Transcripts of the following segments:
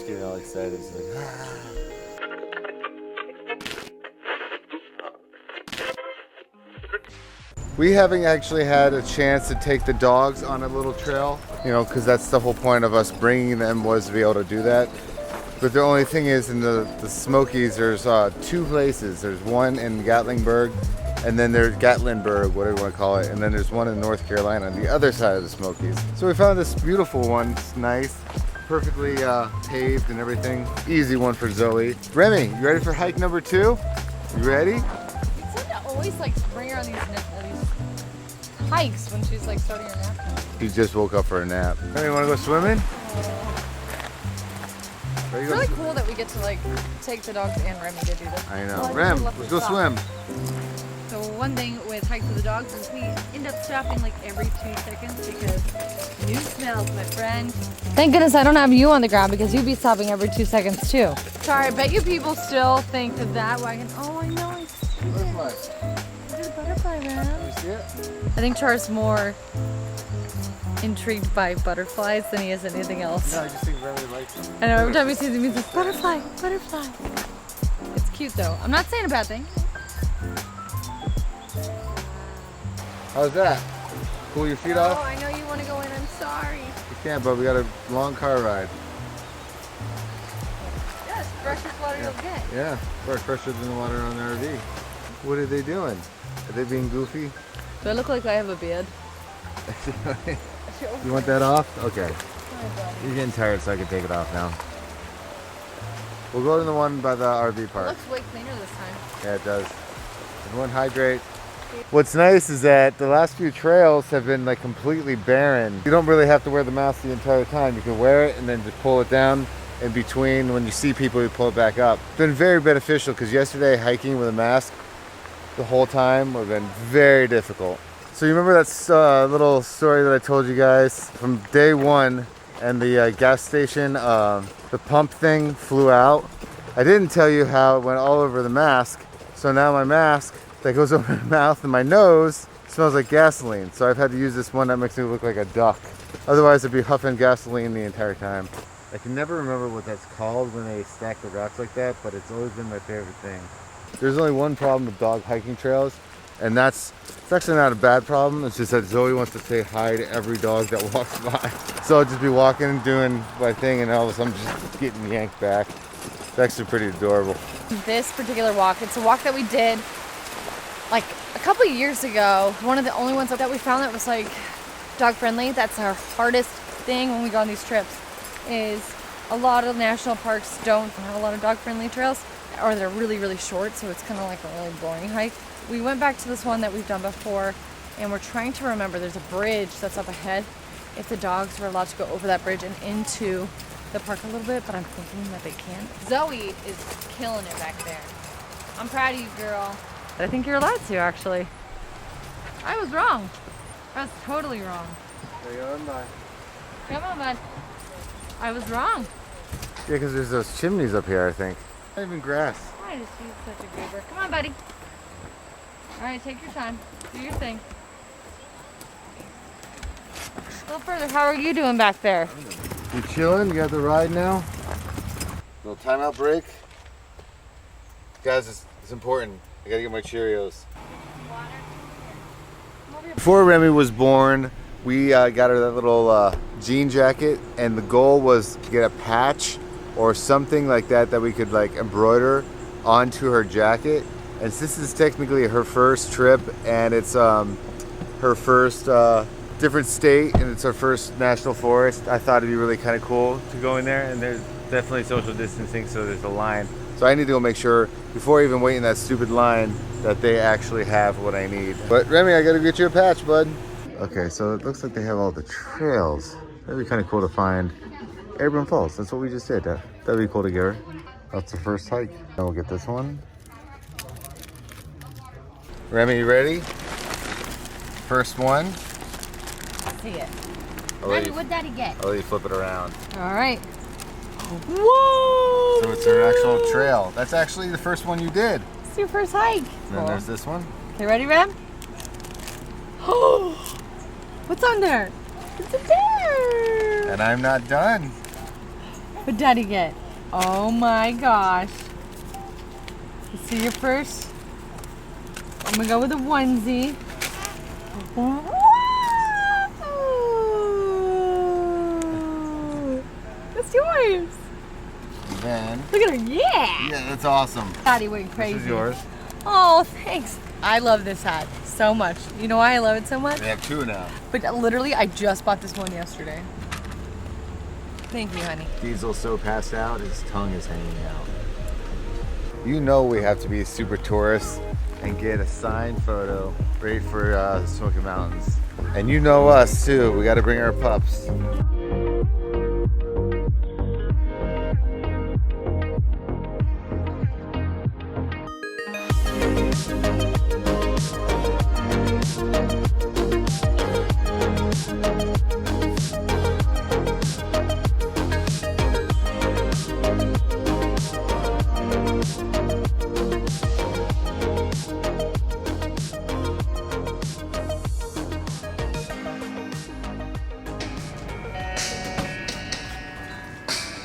getting all excited. He's like, ah. We haven't actually had a chance to take the dogs on a little trail, you know, because that's the whole point of us bringing them, was to be able to do that. But the only thing is, in the Smokies, there's 2 places. There's one in Gatlinburg, and then there's Gatlinburg, whatever you want to call it, and then there's one in North Carolina on the other side of the Smokies. So we found this beautiful one. It's nice, perfectly paved and everything. Easy one for Zoe. Remy, you ready for hike number 2? You ready? You seem to always like bring her on these hikes when she's like starting her nap. She just woke up for a nap. Remy, you want to go swimming? It's really cool that we get to like take the dogs and Remy to do this. I know. Rem, let's go swim. So one thing with hikes with the dogs is we end up stopping like every 2 seconds because new smells, my friend. Thank goodness I don't have you on the ground because you'd be stopping every 2 seconds too. Sorry, I bet you people still think that wagon. Oh, I know. I see it. Look at the butterfly, man. You see it? I think Char's more intrigued by butterflies than he is anything else. No, I just think Remy likes it. I know, every time he sees him, he's like, butterfly, butterfly. It's cute though. I'm not saying a bad thing. How's that? Cool your feet Oh, off? I know you want to go in. I'm sorry. You can't, but we got a long car ride. Yeah, it's the freshest water you'll get. Yeah, we're fresher than the water on the RV. What are they doing? Are they being goofy? Do I look like I have a beard? You want that off? Okay. You're getting tired, so I can take it off now. We'll go to the one by the RV It park. looks way cleaner this time. Yeah, it does. Everyone hydrate. What's nice is that the last few trails have been like completely barren. You don't really have to wear the mask the entire time. You can wear it and then just pull it down in between. When you see people, you pull it back up. It's been very beneficial because yesterday hiking with a mask the whole time would have been very difficult. So you remember that little story that I told you guys from day 1 and the gas station, the pump thing flew out. I didn't tell you how it went all over the mask. So now my mask that goes over my mouth and my nose smells like gasoline. So I've had to use this one that makes me look like a duck. Otherwise I'd be huffing gasoline the entire time. I can never remember what that's called when they stack the rocks like that, but it's always been my favorite thing. There's only one problem with dog hiking trails, and it's actually not a bad problem. It's just that Zoe wants to say hi to every dog that walks by. So I'll just be walking and doing my thing, and all of a sudden I'm just getting yanked back. It's actually pretty adorable. This particular walk, it's a walk that we did like a couple of years ago. One of the only ones that we found that was like dog friendly. That's our hardest thing when we go on these trips, is a lot of national parks don't have a lot of dog friendly trails, or they're really, really short, so it's kind of like a really boring hike. We went back to this one that we've done before, and we're trying to remember, there's a bridge that's up ahead. If the dogs were allowed to go over that bridge and into the park a little bit, but I'm thinking that they can't. Zoe is killing it back there. I'm proud of you, girl. I think you're allowed to, actually. I was wrong. I was totally wrong. There you go, bye. Come on, bud. I was wrong. Yeah, because there's those chimneys up here, I think. Not even grass. I just she's such a goober. Come on, buddy. All right, take your time. Do your thing. A little further. How are you doing back there? You chilling? You got the ride now? Little timeout break. Guys, it's important. I gotta get my Cheerios. Before Remy was born, we got her that little jean jacket, and the goal was to get a patch or something like that that we could like embroider onto her jacket. And since this is technically her first trip, and it's her first different state, and it's her first national forest, I thought it'd be really kind of cool to go in there. And there's definitely social distancing, so there's a line. So I need to go make sure, before even waiting that stupid line, that they actually have what I need. But Remy, I gotta get you a patch, bud. Okay, so it looks like they have all the trails. That'd be kind of cool to find. Abram Falls, that's what we just did. That'd be cool to get her. That's the first hike. Then we'll get this one. Remy, you ready? First one. See it. Daddy, what'd Daddy get? I'll let you flip it around. All right. Whoa! So it's an actual trail. That's actually the first one you did. It's your first hike. And then there's this one. Okay, ready, Rem? Oh! What's on there? It's a bear! And I'm not done. What'd Daddy get? Oh my gosh. Let's see your first. I'm gonna go with a onesie. That's yours. Then, Look at her, yeah. yeah, that's awesome. Daddy went crazy. This is yours. Oh, thanks. I love this hat so much. You know why I love it so much? We have 2 now. But literally, I just bought this one yesterday. Thank you, honey. Diesel's so passed out, his tongue is hanging out. You know we have to be super tourists and get a signed photo ready for the Smoky Mountains. And you know us too, we gotta bring our pups.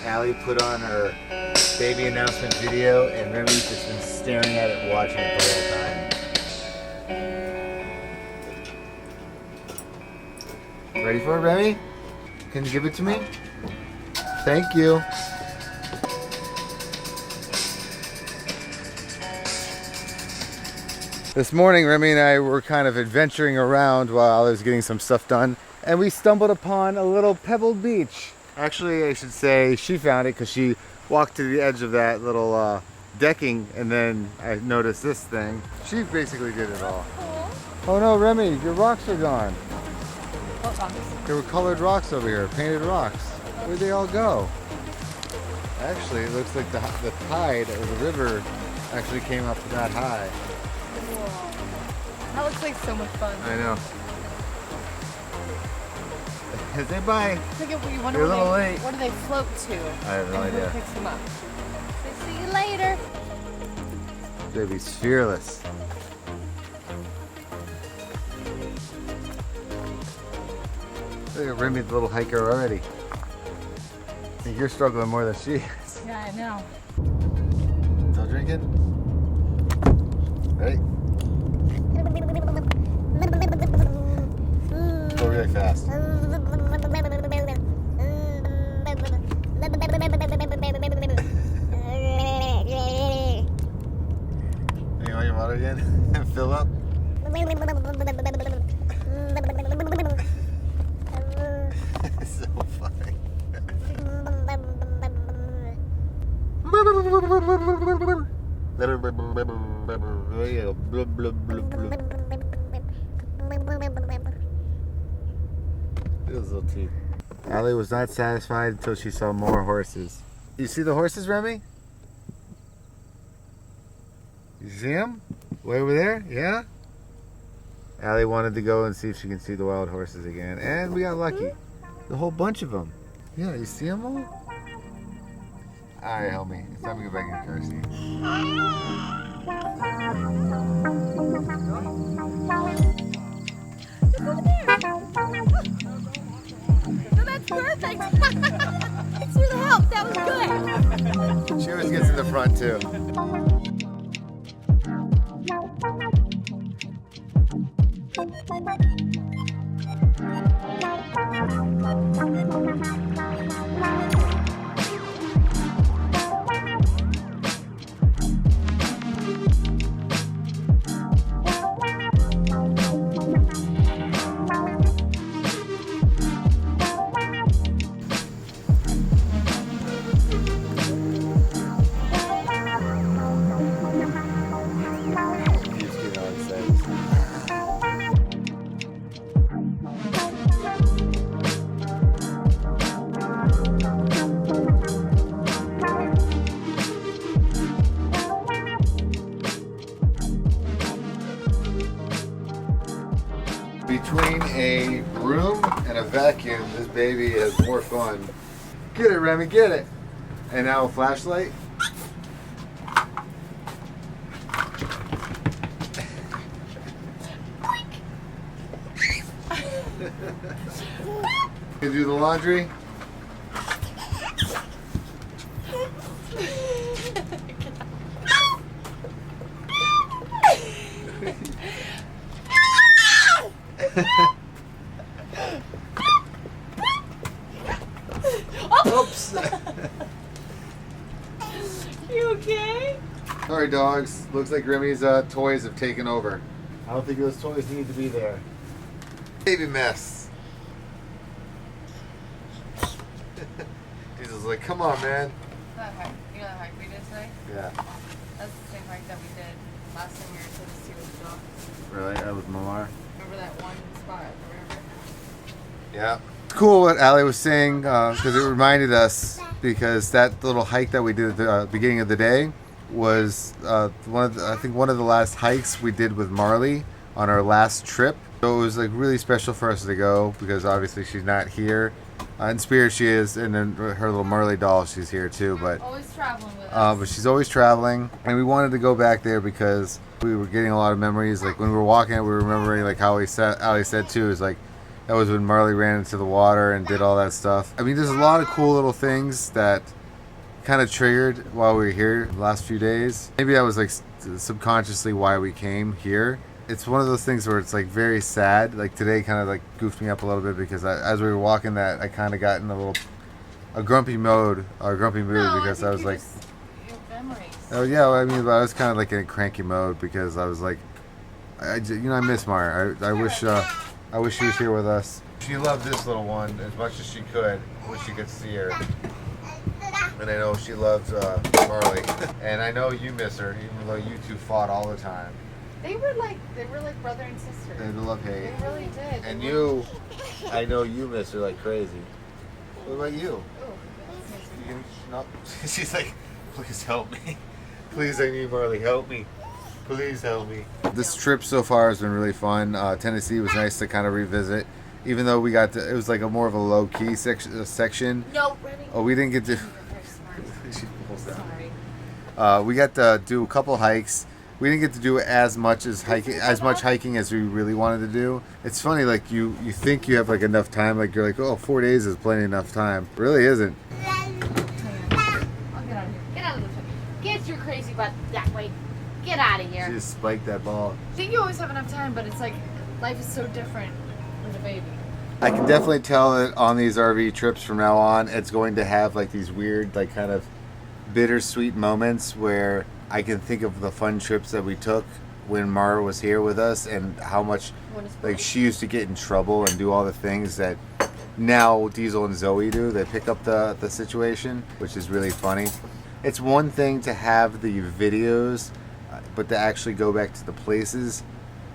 Allie put on her baby announcement video and Remy's just been staring at it, watching it the whole time. Ready for it, Remy? Can you give it to me? Thank you. This morning, Remy and I were kind of adventuring around while I was getting some stuff done, and we stumbled upon a little pebbled beach. Actually, I should say she found it because she walked to the edge of that little decking, and then I noticed this thing. She basically did it all. Oh no, Remy, your rocks are gone. What rocks? There were colored rocks over here, painted rocks. Where'd they all go? Actually, it looks like the tide or the river actually came up that high. That looks like so much fun. I know. Say bye. Look at, you wonder You're a little late. where do they float to? I have no and idea. Who picks them up? Say, see you later. Baby's fearless. Look at Remy, the little hiker already. I think you're struggling more than she is. Yeah, I know. Still drinking? Ready? Go really fast. You want your water again? Fill up? It's so funny. Those little teeth. Allie was not satisfied until she saw more horses. You see the horses, Remy? You see them? Way over there? Yeah? Allie wanted to go and see if she can see the wild horses again. And we got lucky. A whole bunch of them. Yeah, you see them all? Alright, help me. It's time to go back in the car seat. No, that's perfect. Thanks for the help. That was good. She always gets in the front too. Between a broom and a vacuum, this baby has more fun. Get it, Remy, get it. And now a flashlight. You do the laundry? Oops. You okay? Sorry, dogs. Looks like Remy's toys have taken over. I don't think those toys need to be there. Baby mess. Jesus, like, come on, man. That hike, you know that hike we did today? Yeah. That's the same hike that we did last time we were in Tennessee with the dogs. Really? That was Mamar? Remember that one spot? Remember? Yeah. It's cool what Allie was saying because it reminded us, because that little hike that we did at the beginning of the day was one of the last hikes we did with Marley on our last trip. So it was like really special for us to go because obviously she's not here. In spirit she is, and then her little Marley doll, she's here too. But Always traveling with us. but she's always traveling, and we wanted to go back there because we were getting a lot of memories. Like when we were walking, we were remembering like how Allie said too, is like that was when Marley ran into the water and did all that stuff. I mean, there's a lot of cool little things that kind of triggered while we were here the last few days. Maybe that was like subconsciously why we came here. It's one of those things where it's like very sad. Like today kind of like goofed me up a little bit because as we were walking that, I kind of got in a grumpy mood because I was like, your memories. oh yeah, well, I mean, I was kind of like in a cranky mode because I was like, I miss Mara. I wish she was here with us. She loved this little one as much as she could when she could see her. And I know she loves Marley. And I know you miss her, even though you two fought all the time. They were like brother and sister. They love hate. They really did. And you, I know you miss her like crazy. What about you? No. She's like, please help me. Please, I need Marley. Help me. Please help me. This trip so far has been really fun. Tennessee was nice to kind of revisit. Even though we got to, it was like a more of a low-key section. No, Remy. Oh, we didn't get to. She pulls down. Sorry. We got to do a couple hikes. We didn't get to do as much hiking as we really wanted to do. It's funny, like you think you have like enough time, like you're like, oh, 4 days is plenty enough time. It really isn't. I'll get out of here. Get out of the truck. Get your crazy butt that way. Get out of here. She just spiked that ball. I think you always have enough time, but it's like life is so different with a baby. I can definitely tell that on these RV trips from now on, it's going to have like these weird, like kind of bittersweet moments where I can think of the fun trips that we took when Mara was here with us and how much like she used to get in trouble and do all the things that now Diesel and Zoe do. They pick up the situation, which is really funny. It's one thing to have the videos, but to actually go back to the places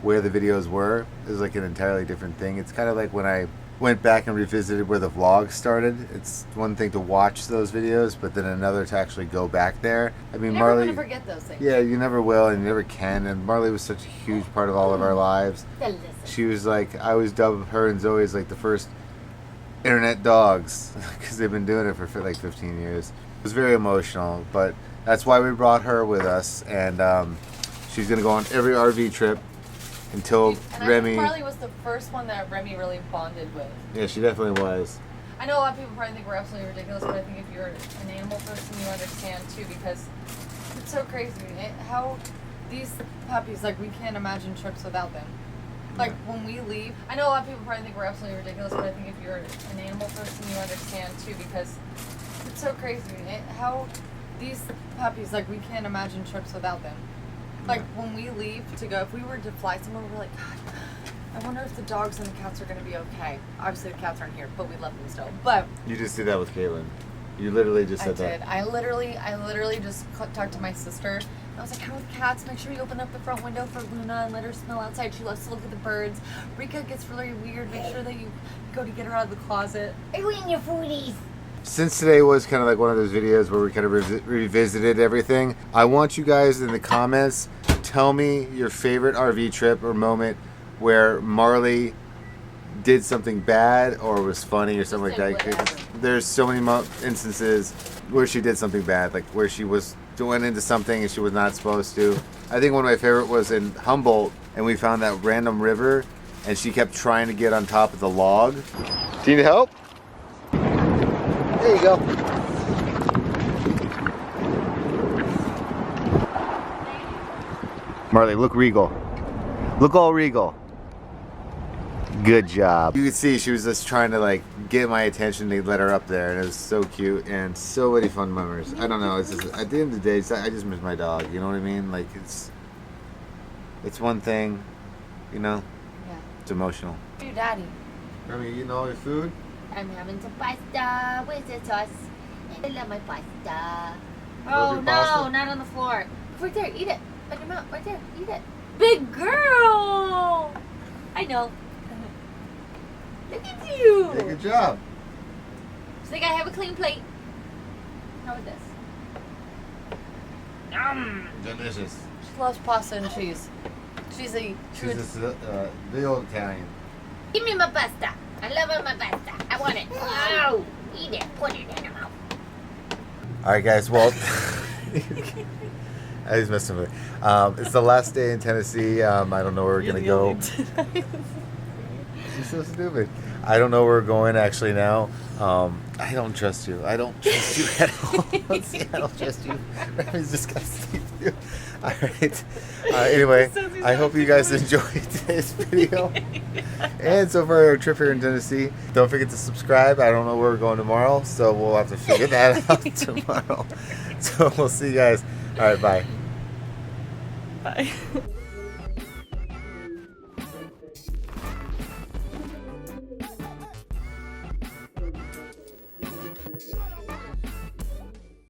where the videos were is like an entirely different thing. It's kind of like when I went back and revisited where the vlog started. It's one thing to watch those videos, but then another to actually go back there. I mean, Marley, never forget those things. yeah, you never will and you never can. And Marley was such a huge part of all of our lives. She was like, I always dub her and Zoe as like the first internet dogs because they've been doing it for like 15 years. It was very emotional, but that's why we brought her with us, and she's gonna go on every RV trip until and Remy. I think Marley was the first one that Remy really bonded with. Yeah, she definitely was. I know a lot of people probably think we're absolutely ridiculous, but I think if you're an animal person, you understand too, because it's so crazy how these puppies, like, we can't imagine trips without them. Like, when we leave, I know a lot of people probably think we're absolutely ridiculous, but I think if you're an animal person, you understand too, because it's so crazy how these puppies, like, we can't imagine trips without them. Like, when we leave to go, if we were to fly somewhere, we're like, God, I wonder if the dogs and the cats are going to be okay. Obviously, the cats aren't here, but we love them still. But You just did that with Caitlin. You literally just said that. I literally just talked to my sister. And I was like, how are the cats? Make sure you open up the front window for Luna and let her smell outside. She loves to look at the birds. Rika gets really weird. Make sure that you go to get her out of the closet. Are you eating your foodies? Since today was kind of like one of those videos where we kind of revisited everything, I want you guys in the comments, tell me your favorite RV trip or moment where Marley did something bad or was funny or something like that. There's so many instances where she did something bad, like where she went into something and she was not supposed to. I think one of my favorite was in Humboldt, and we found that random river and she kept trying to get on top of the log. Do you need help? There you go. Marley, look regal. Look all regal. Good job. You could see she was just trying to like get my attention. They let her up there, and it was so cute and so many fun memories. I don't know. It's just at the end of the day, I just miss my dog. You know what I mean? Like it's one thing, you know. Yeah. It's emotional. Your daddy. I mean, eating all your food. I'm having some pasta with the sauce. I love my pasta. Love Oh your no, pasta? not on the floor. Right there, eat it. Open your mouth. Right there, eat it. Big girl. I know. Look at you. Yeah, good job. So think I have a clean plate. How about this? Delicious. She loves pasta and cheese. She's a true. She's just the old Italian. Give me my pasta. I love my pasta. I want it. Oh, eat it. Put it in your mouth. All right, guys. Well, I was messing with it. It's the last day in Tennessee. I don't know where we're gonna go. She's so stupid. I don't know where we're going actually now. I don't trust you. I don't trust you at all. I don't trust you. Remy's just gonna sleep with you. All right. Anyway, I hope you guys enjoyed today's video. And so for our trip here in Tennessee, don't forget to subscribe. I don't know where we're going tomorrow, so we'll have to figure that out tomorrow. So we'll see you guys. All right, bye. Bye.